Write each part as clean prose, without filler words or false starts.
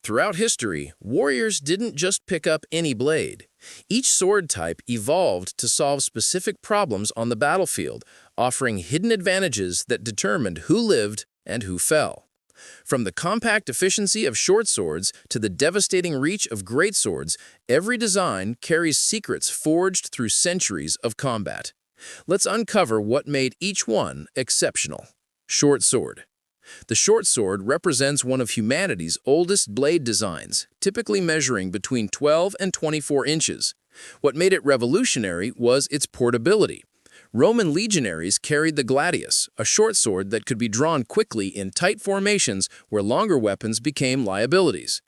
Throughout history, warriors didn't just pick up any blade. Each sword type evolved to solve specific problems on the battlefield, offering hidden advantages that determined who lived and who fell. From the compact efficiency of short swords to the devastating reach of greatswords, every design carries secrets forged through centuries of combat. Let's uncover what made each one exceptional. Short sword. The short sword represents one of humanity's oldest blade designs, typically measuring between 12 and 24 inches. What made it revolutionary was its portability. Roman legionaries carried the gladius, a short sword that could be drawn quickly in tight formations where longer weapons became liabilities.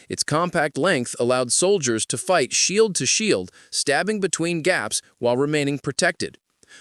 Its compact length allowed soldiers to fight shield to shield, stabbing between gaps while remaining protected.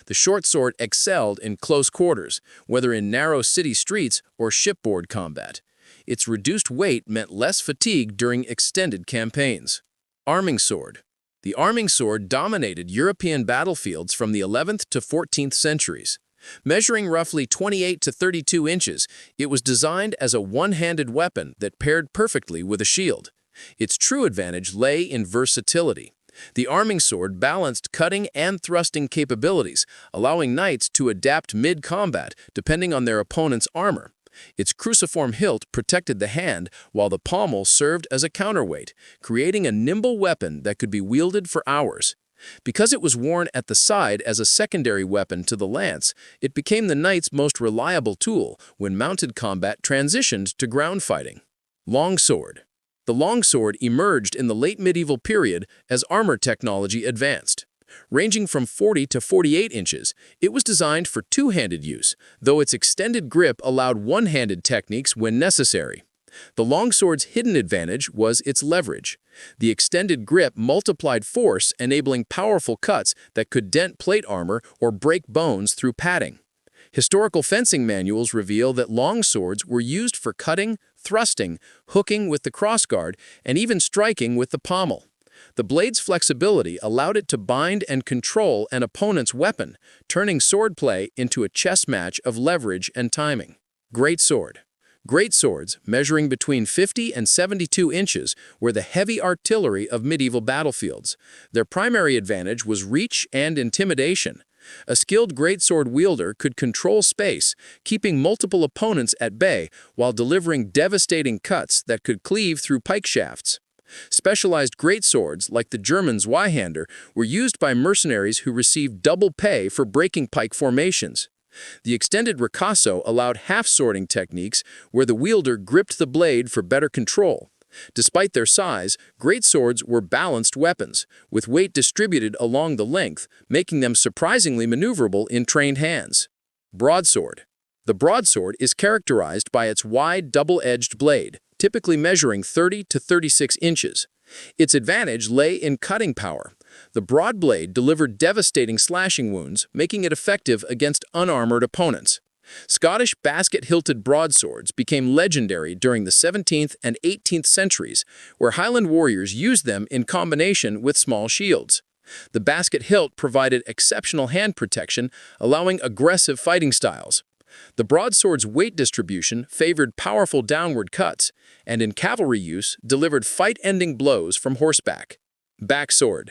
The short sword excelled in close quarters, whether in narrow city streets or shipboard combat. Its reduced weight meant less fatigue during extended campaigns. Arming sword. The arming sword dominated European battlefields from the 11th to 14th centuries. Measuring roughly 28 to 32 inches, it was designed as a one-handed weapon that paired perfectly with a shield. Its true advantage lay in versatility. The arming sword balanced cutting and thrusting capabilities, allowing knights to adapt mid-combat depending on their opponent's armor. Its cruciform hilt protected the hand, while the pommel served as a counterweight, creating a nimble weapon that could be wielded for hours. Because it was worn at the side as a secondary weapon to the lance, it became the knight's most reliable tool when mounted combat transitioned to ground fighting. Longsword. The longsword emerged in the late medieval period as armor technology advanced. Ranging from 40 to 48 inches, it was designed for two-handed use, though its extended grip allowed one-handed techniques when necessary. The longsword's hidden advantage was its leverage. The extended grip multiplied force, enabling powerful cuts that could dent plate armor or break bones through padding. Historical fencing manuals reveal that longswords were used for cutting, thrusting, hooking with the crossguard, and even striking with the pommel. The blade's flexibility allowed it to bind and control an opponent's weapon, turning swordplay into a chess match of leverage and timing. Greatsword. Greatswords, measuring between 50 and 72 inches, were the heavy artillery of medieval battlefields. Their primary advantage was reach and intimidation. A skilled greatsword wielder could control space, keeping multiple opponents at bay while delivering devastating cuts that could cleave through pike shafts. Specialized greatswords, like the German Zweihander, were used by mercenaries who received double pay for breaking pike formations. The extended ricasso allowed half-swording techniques where the wielder gripped the blade for better control. Despite their size, greatswords were balanced weapons, with weight distributed along the length, making them surprisingly maneuverable in trained hands. Broadsword. The broadsword is characterized by its wide, double-edged blade, typically measuring 30 to 36 inches. Its advantage lay in cutting power. The broad blade delivered devastating slashing wounds, making it effective against unarmored opponents. Scottish basket-hilted broadswords became legendary during the 17th and 18th centuries, where Highland warriors used them in combination with small shields. The basket hilt provided exceptional hand protection, allowing aggressive fighting styles. The broadsword's weight distribution favored powerful downward cuts, and in cavalry use, delivered fight-ending blows from horseback. Backsword.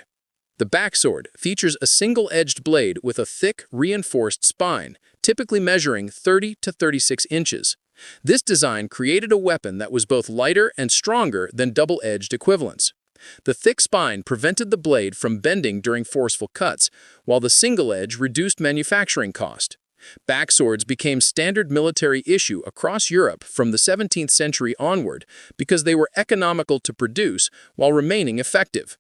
The backsword features a single-edged blade with a thick, reinforced spine, typically measuring 30 to 36 inches. This design created a weapon that was both lighter and stronger than double-edged equivalents. The thick spine prevented the blade from bending during forceful cuts, while the single edge reduced manufacturing cost. Backswords became standard military issue across Europe from the 17th century onward because they were economical to produce while remaining effective.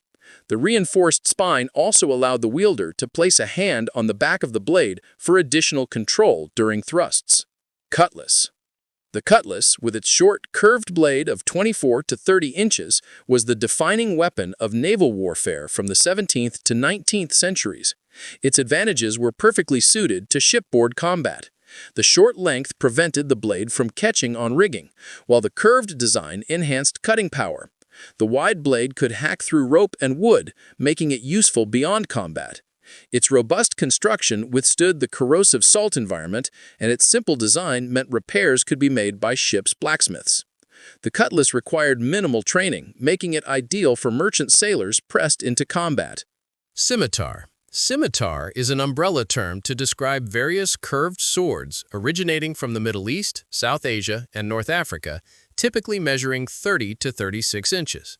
The reinforced spine also allowed the wielder to place a hand on the back of the blade for additional control during thrusts. Cutlass. The cutlass, with its short, curved blade of 24 to 30 inches, was the defining weapon of naval warfare from the 17th to 19th centuries. Its advantages were perfectly suited to shipboard combat. The short length prevented the blade from catching on rigging, while the curved design enhanced cutting power. The wide blade could hack through rope and wood, making it useful beyond combat. Its robust construction withstood the corrosive salt environment, and its simple design meant repairs could be made by ship's blacksmiths. The cutlass required minimal training, making it ideal for merchant sailors pressed into combat. Scimitar. Scimitar is an umbrella term to describe various curved swords originating from the Middle East, South Asia, and North Africa, typically measuring 30 to 36 inches.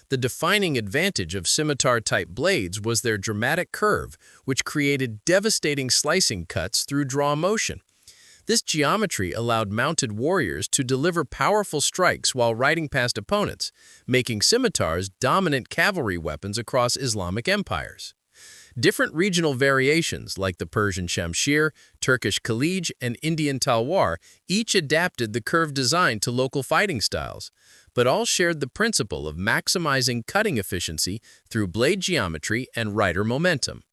The defining advantage of scimitar-type blades was their dramatic curve, which created devastating slicing cuts through draw motion. This geometry allowed mounted warriors to deliver powerful strikes while riding past opponents, making scimitars dominant cavalry weapons across Islamic empires. Different regional variations, like the Persian shamshir, Turkish khalij, and Indian talwar, each adapted the curved design to local fighting styles, but all shared the principle of maximizing cutting efficiency through blade geometry and rider momentum.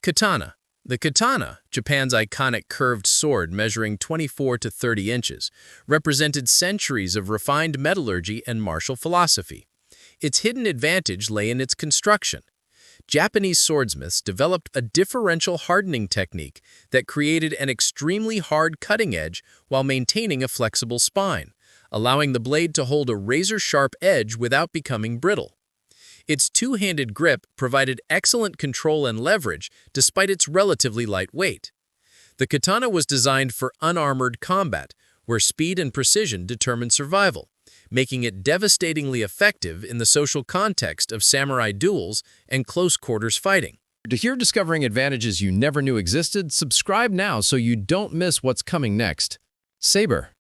Katana. The katana, Japan's iconic curved sword measuring 24 to 30 inches, represented centuries of refined metallurgy and martial philosophy. Its hidden advantage lay in its construction. Japanese swordsmiths developed a differential hardening technique that created an extremely hard cutting edge while maintaining a flexible spine, allowing the blade to hold a razor-sharp edge without becoming brittle. Its two-handed grip provided excellent control and leverage despite its relatively light weight. The katana was designed for unarmored combat, where speed and precision determined survival, making it devastatingly effective in the social context of samurai duels and close-quarters fighting. To hear discovering advantages you never knew existed, subscribe now so you don't miss what's coming next. Saber.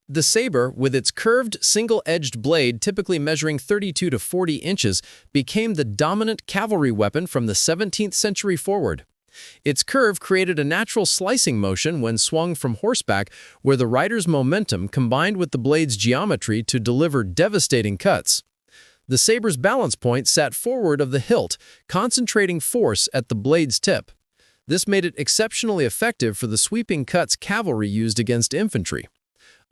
The saber, with its curved, single-edged blade typically measuring 32 to 40 inches, became the dominant cavalry weapon from the 17th century forward. Its curve created a natural slicing motion when swung from horseback, where the rider's momentum combined with the blade's geometry to deliver devastating cuts. The saber's balance point sat forward of the hilt, concentrating force at the blade's tip. This made it exceptionally effective for the sweeping cuts cavalry used against infantry.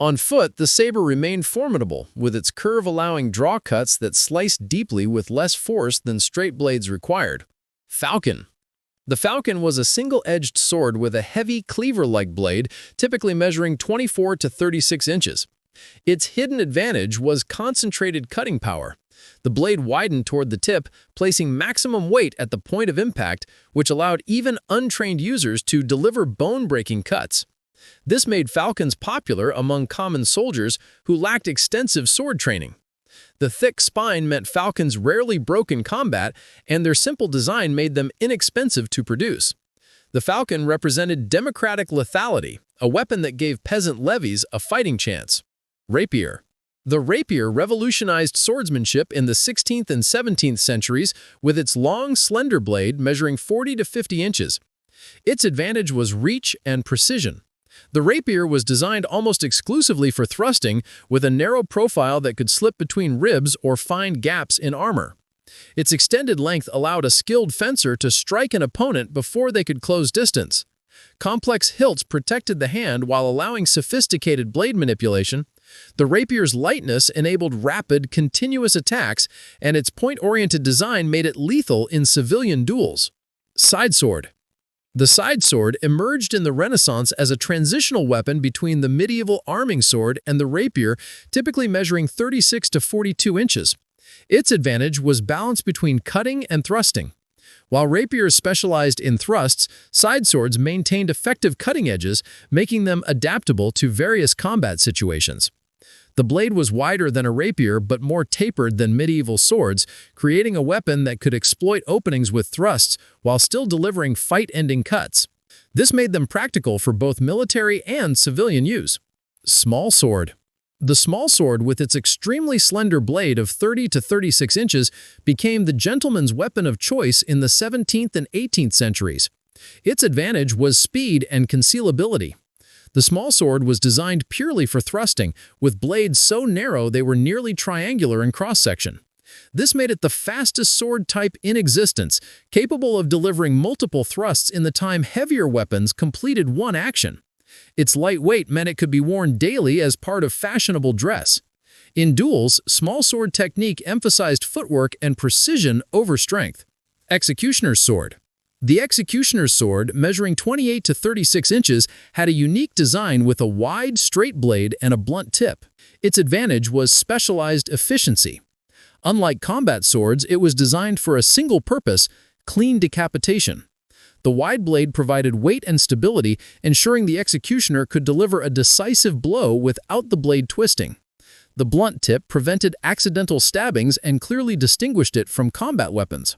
On foot, the saber remained formidable, with its curve allowing draw cuts that sliced deeply with less force than straight blades required. Falchion. The falchion was a single-edged sword with a heavy, cleaver-like blade, typically measuring 24 to 36 inches. Its hidden advantage was concentrated cutting power. The blade widened toward the tip, placing maximum weight at the point of impact, which allowed even untrained users to deliver bone-breaking cuts. This made falchions popular among common soldiers who lacked extensive sword training. The thick spine meant falchions rarely broke in combat, and their simple design made them inexpensive to produce. The falchion represented democratic lethality, a weapon that gave peasant levies a fighting chance. Rapier. The rapier revolutionized swordsmanship in the 16th and 17th centuries with its long, slender blade measuring 40 to 50 inches. Its advantage was reach and precision. The rapier was designed almost exclusively for thrusting, with a narrow profile that could slip between ribs or find gaps in armor. Its extended length allowed a skilled fencer to strike an opponent before they could close distance. Complex hilts protected the hand while allowing sophisticated blade manipulation. The rapier's lightness enabled rapid, continuous attacks, and its point-oriented design made it lethal in civilian duels. Sidesword. The sidesword emerged in the Renaissance as a transitional weapon between the medieval arming sword and the rapier, typically measuring 36 to 42 inches. Its advantage was balance between cutting and thrusting. While rapiers specialized in thrusts, sideswords maintained effective cutting edges, making them adaptable to various combat situations. The blade was wider than a rapier but more tapered than medieval swords, creating a weapon that could exploit openings with thrusts while still delivering fight-ending cuts. This made them practical for both military and civilian use. Smallsword. The smallsword, with its extremely slender blade of 30 to 36 inches, became the gentleman's weapon of choice in the 17th and 18th centuries. Its advantage was speed and concealability. The smallsword was designed purely for thrusting, with blades so narrow they were nearly triangular in cross-section. This made it the fastest sword type in existence, capable of delivering multiple thrusts in the time heavier weapons completed one action. Its light weight meant it could be worn daily as part of fashionable dress. In duels, smallsword technique emphasized footwork and precision over strength. Executioner's sword. The executioner's sword, measuring 28 to 36 inches, had a unique design with a wide, straight blade and a blunt tip. Its advantage was specialized efficiency. Unlike combat swords, it was designed for a single purpose: clean decapitation. The wide blade provided weight and stability, ensuring the executioner could deliver a decisive blow without the blade twisting. The blunt tip prevented accidental stabbings and clearly distinguished it from combat weapons.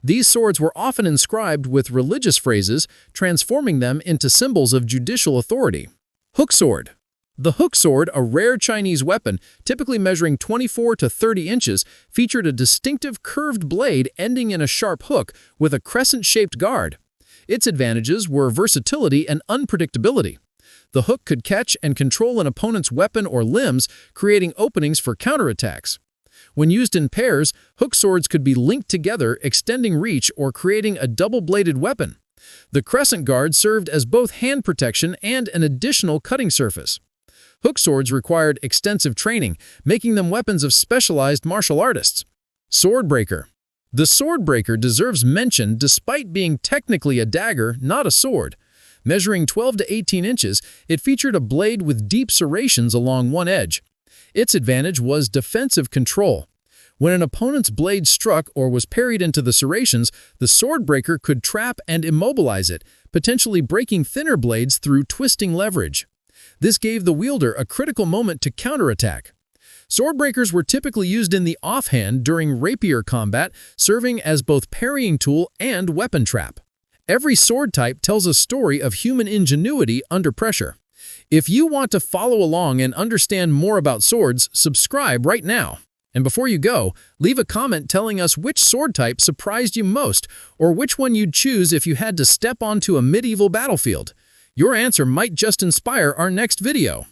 These swords were often inscribed with religious phrases, transforming them into symbols of judicial authority. Hook sword. The hook sword, a rare Chinese weapon, typically measuring 24 to 30 inches, featured a distinctive curved blade ending in a sharp hook with a crescent-shaped guard. Its advantages were versatility and unpredictability. The hook could catch and control an opponent's weapon or limbs, creating openings for counterattacks. When used in pairs, hook swords could be linked together, extending reach or creating a double-bladed weapon. The crescent guard served as both hand protection and an additional cutting surface. Hook swords required extensive training, making them weapons of specialized martial artists. Swordbreaker. The swordbreaker deserves mention despite being technically a dagger, not a sword. Measuring 12 to 18 inches, it featured a blade with deep serrations along one edge. Its advantage was defensive control. When an opponent's blade struck or was parried into the serrations, the swordbreaker could trap and immobilize it, potentially breaking thinner blades through twisting leverage. This gave the wielder a critical moment to counterattack. Swordbreakers were typically used in the offhand during rapier combat, serving as both parrying tool and weapon trap. Every sword type tells a story of human ingenuity under pressure. If you want to follow along and understand more about swords, subscribe right now. And before you go, leave a comment telling us which sword type surprised you most, or which one you'd choose if you had to step onto a medieval battlefield. Your answer might just inspire our next video.